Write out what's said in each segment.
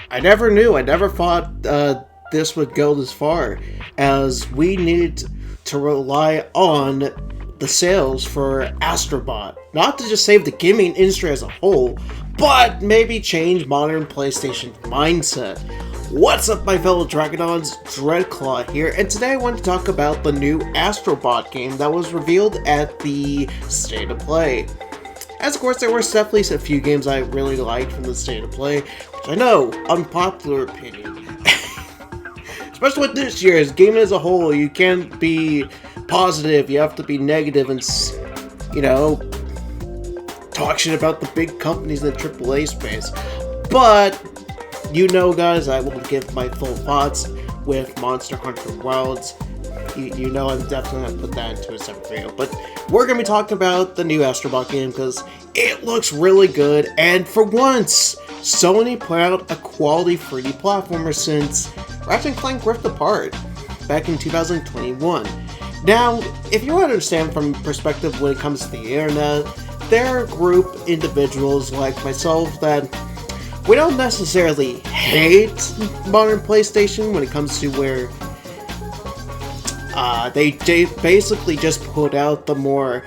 I never knew. I never thought this would go this far, as we needed to rely on the sales for Astro Bot, not to just save the gaming industry as a whole, but maybe change modern PlayStation mindset. What's up, my fellow Dragodons? Dreadclaw here, and today I want to talk about the new Astro Bot game that was revealed at the State of Play. As of course, there were definitely a few games I really liked from the State of Play, which I know, unpopular opinion. Especially with this year's game as a whole, you can't be positive, you have to be negative and, talk shit about the big companies in the AAA space. But, guys, I will give my full thoughts with Monster Hunter Wilds. You know I'm definitely going to put that into a separate video. But we're going to be talking about the new Astro Bot game because it looks really good. And for once, Sony put out a quality 3D platformer since Ratchet & Clank Rift Apart back in 2021. Now, if you want to understand from perspective when it comes to the internet, there are group individuals like myself that we don't necessarily hate modern PlayStation when it comes to where they basically just put out the more,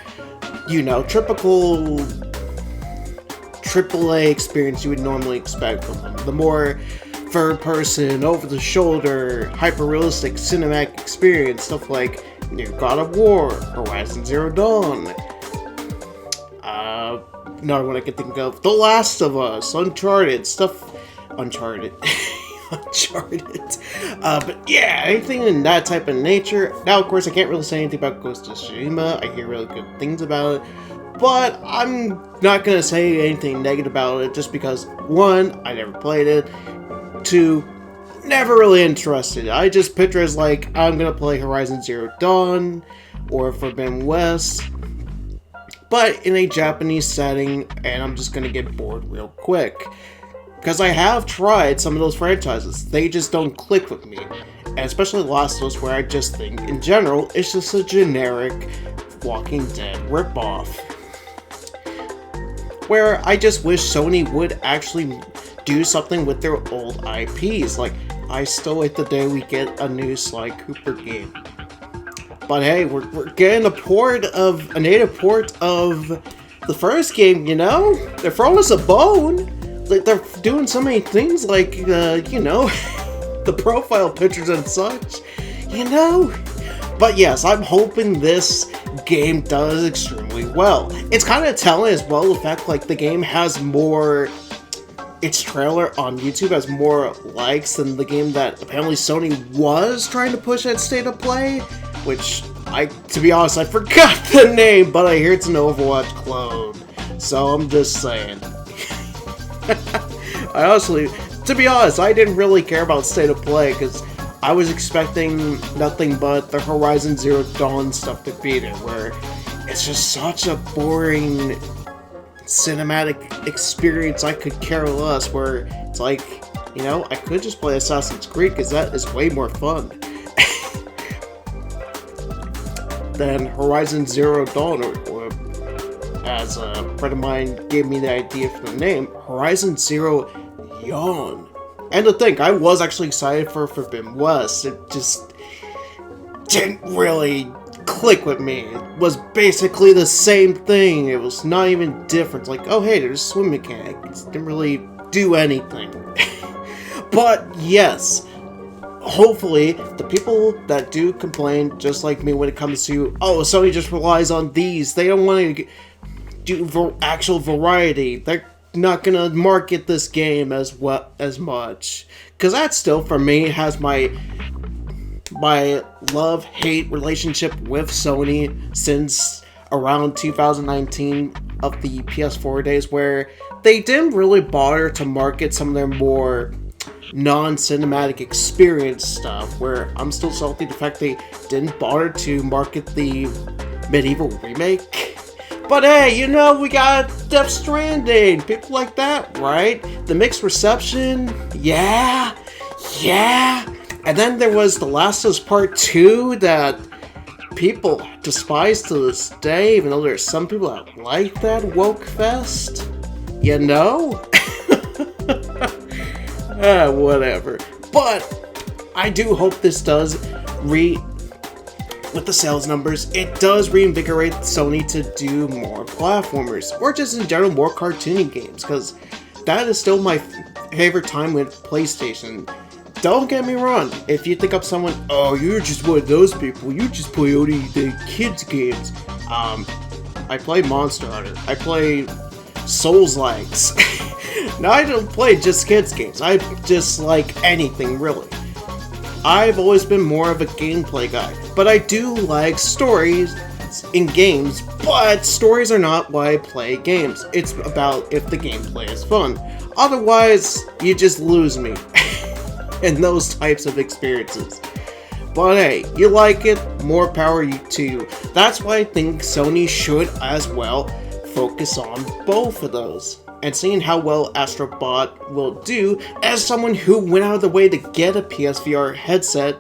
typical AAA experience you would normally expect from them. The more third-person, over-the-shoulder, hyper-realistic cinematic experience, stuff like God of War, Horizon Zero Dawn, another one I can think of, The Last of Us, Uncharted. But yeah, anything in that type of nature. Now, of course, I can't really say anything about Ghost of Tsushima. I hear really good things about it, but I'm not gonna say anything negative about it just because, one, I never played it, two, never really interested. I just picture it as like, I'm gonna play Horizon Zero Dawn or Forbidden West, but in a Japanese setting, and I'm just gonna get bored real quick. Because I have tried some of those franchises, they just don't click with me. And especially Last of Us, where I just think, in general, it's just a generic Walking Dead ripoff. Where I just wish Sony would actually do something with their old IPs. Like, I still wait the day we get a new Sly Cooper game. But hey, we're getting a native port of the first game, They're throwing us a bone. Like, they're doing so many things like, the profile pictures and such, But yes, I'm hoping this game does extremely well. It's kind of telling as well the fact, like, the game has more, its trailer on YouTube has more likes than the game that apparently Sony was trying to push at State of Play, which, to be honest, I forgot the name, but I hear it's an Overwatch clone, so I'm just saying. I honestly, to be honest, I didn't really care about State of Play because I was expecting nothing but the Horizon Zero Dawn stuff to be there, where it's just such a boring cinematic experience. I could care less, where it's like, I could just play Assassin's Creed because that is way more fun than Horizon Zero Dawn, or as a friend of mine gave me the idea for the name, Horizon Zero Yawn. And to think, I was actually excited for Forbidden West. It just didn't really click with me. It was basically the same thing. It was not even different. Like, oh hey, there's a swim mechanic. It didn't really do anything. But yes, hopefully, the people that do complain, just like me when it comes to, Sony just relies on these, they don't want to do actual variety, they're not gonna market this game as much, because that still, for me, has my love-hate relationship with Sony since around 2019 of the PS4 days, where they didn't really bother to market some of their more non-cinematic experience stuff, where I'm still salty the fact they didn't bother to market the Medieval remake. But hey, we got Death Stranding, people like that, right? The mixed reception, yeah. And then there was The Last of Us Part 2 that people despise to this day, even though there's some people that like that woke fest, Whatever. But I do hope this does with the sales numbers, it does reinvigorate Sony to do more platformers, or just in general more cartoony games, because that is still my favorite time with PlayStation. Don't get me wrong, if you think of someone, oh, you're just one of those people, you just play only the kids' games. I play Monster Hunter, I play Souls-likes. Now, I don't play just kids' games, I just like anything, really. I've always been more of a gameplay guy, but I do like stories in games, but stories are not why I play games. It's about if the gameplay is fun. Otherwise, you just lose me in those types of experiences. But hey, you like it, more power to you. That's why I think Sony should as well focus on both of those. And seeing how well Astro Bot will do, as someone who went out of the way to get a PSVR headset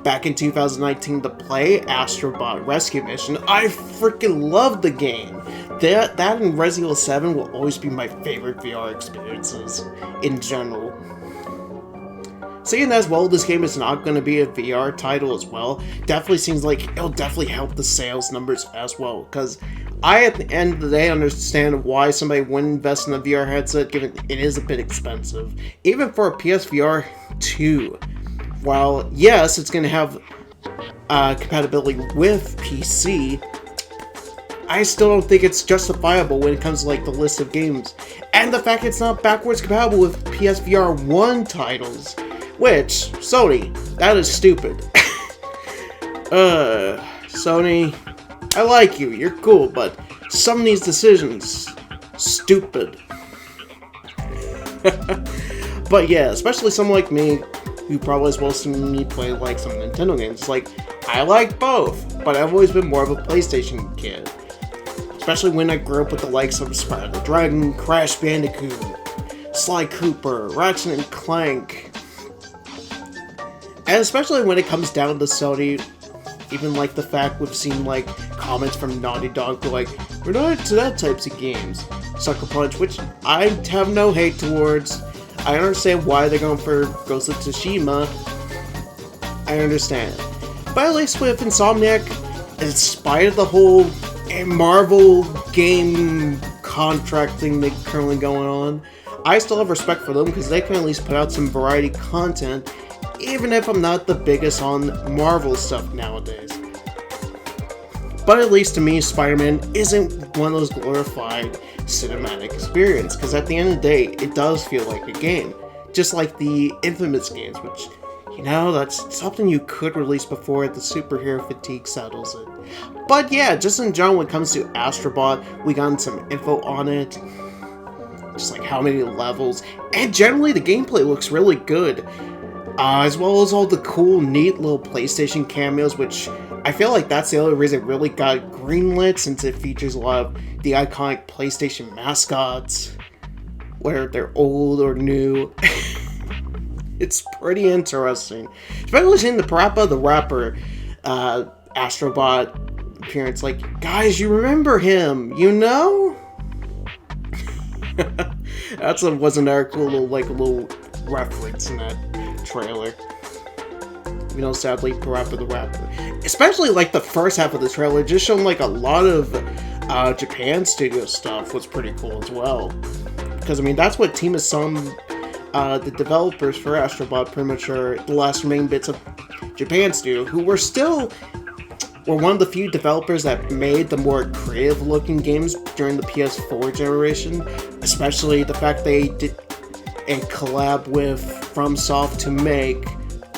back in 2019 to play Astro Bot Rescue Mission, I freaking love the game. That and Resident Evil 7 will always be my favorite VR experiences in general. Seeing as well this game is not going to be a VR title as well, definitely seems like it'll definitely help the sales numbers as well, because I, at the end of the day, understand why somebody wouldn't invest in a VR headset, given it is a bit expensive. Even for a PSVR 2, while yes, it's going to have compatibility with PC, I still don't think it's justifiable when it comes to like the list of games. And the fact it's not backwards compatible with PSVR 1 titles, which, Sony, that is stupid. Sony, I like you, you're cool, but some of these decisions, stupid. But yeah, especially someone like me, who probably as well seen me play like some Nintendo games, it's like, I like both, but I've always been more of a PlayStation kid. Especially when I grew up with the likes of Spyro the Dragon, Crash Bandicoot, Sly Cooper, Ratchet and Clank. And especially when it comes down to Sony, even like the fact we've seen like comments from Naughty Dog who like, we're not into that types of games. Sucker Punch, which I have no hate towards. I understand why they're going for Ghost of Tsushima. I understand. But at least with Insomniac, in spite of the whole Marvel game contract thing that's currently going on, I still have respect for them because they can at least put out some variety content, even if I'm not the biggest on Marvel stuff nowadays. But at least to me, Spider-Man isn't one of those glorified cinematic experiences, because at the end of the day, it does feel like a game. Just like the Infamous games, which, you know, that's something you could release before the superhero fatigue settles in. But yeah, just in general, when it comes to Astro Bot, we got some info on it. Just like how many levels. And generally, the gameplay looks really good. As well as all the cool, neat little PlayStation cameos, which I feel like that's the only reason it really got greenlit, since it features a lot of the iconic PlayStation mascots, whether they're old or new. It's pretty interesting. Especially seeing the Parappa the Rapper Astro Bot appearance. Like, guys, you remember him, you know? Was another cool little reference in that trailer. You know, sadly, Parappa the Rapper. Especially like the first half of the trailer, just showing like a lot of Japan studio stuff was pretty cool as well. Because I mean, that's what Team Asum, the developers for Astro Bot, pretty much are the last remaining bits of Japan studio, who were one of the few developers that made the more creative looking games during the PS4 generation. Especially the fact they did a collab with FromSoft to make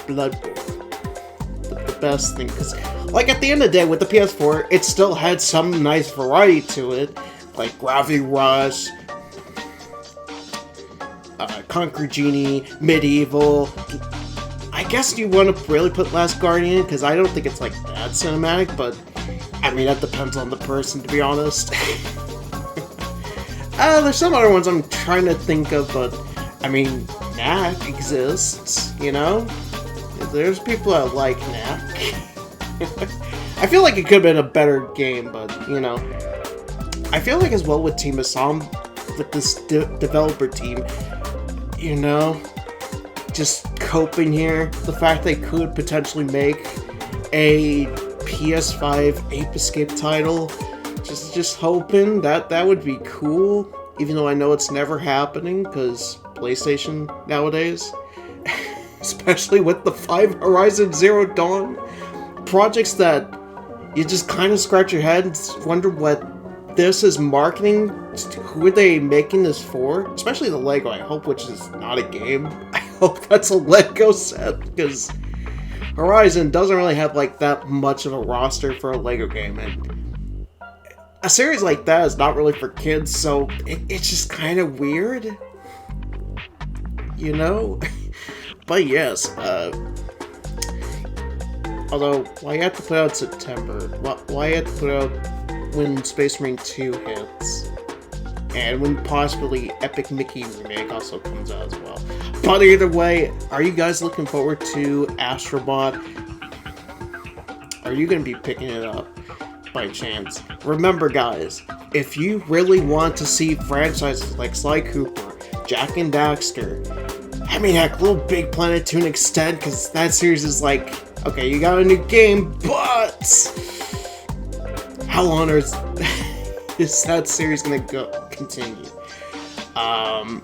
Bloodborne. The best thing, because like at the end of the day with the PS4, it still had some nice variety to it, like Gravity Rush, Concrete Genie, Medieval. I guess you want to really put Last Guardian, because I don't think it's like that cinematic, but I mean that depends on the person, to be honest. There's some other ones I'm trying to think of, but I mean, Knack exists, you know? There's people that like Knack. I feel like it could have been a better game, but, you know. I feel like as well with Team Asam, with this developer team, you know, just coping here. The fact they could potentially make a PS5 Ape Escape title. Just hoping that would be cool. Even though I know it's never happening, because PlayStation nowadays. Especially with the 5 Horizon Zero Dawn. Projects that you just kind of scratch your head and wonder what this is marketing. Who are they making this for? Especially the Lego, I hope, which is not a game. I hope that's a Lego set, because Horizon doesn't really have like that much of a roster for a Lego game, and a series like that is not really for kids, so it's just kind of weird, you know? But yes, although, why you have to put out September? Why you have to put out when Space Marine 2 hits? And when possibly Epic Mickey Remake also comes out as well. But either way, are you guys looking forward to Astro Bot? Are you going to be picking it up by chance? Remember guys, if you really want to see franchises like Sly Cooper, Jak and Daxter, I mean heck, Little Big Planet to an extent, because that series is like, okay, you got a new game, but how long is that series gonna continue?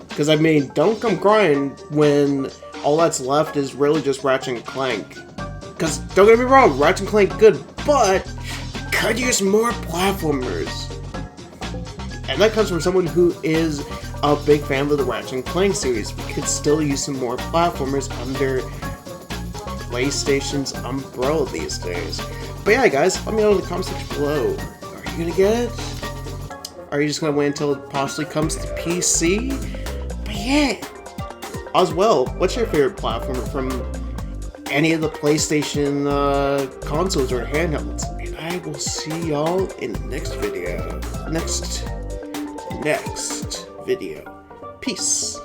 Because I mean, don't come crying when all that's left is really just Ratchet and Clank. Because don't get me wrong, Ratchet and Clank good, but could use more platformers. And that comes from someone who is a big fan of the Ratchet and Clank series. We could still use some more platformers under PlayStation's umbrella these days. But yeah, guys, let me know in the comment section below. Are you gonna get it? Are you just gonna wait until it possibly comes to PC? But yeah. As well, what's your favorite platformer from any of the PlayStation consoles or handhelds? And I will see y'all in the next video. Next video. Peace.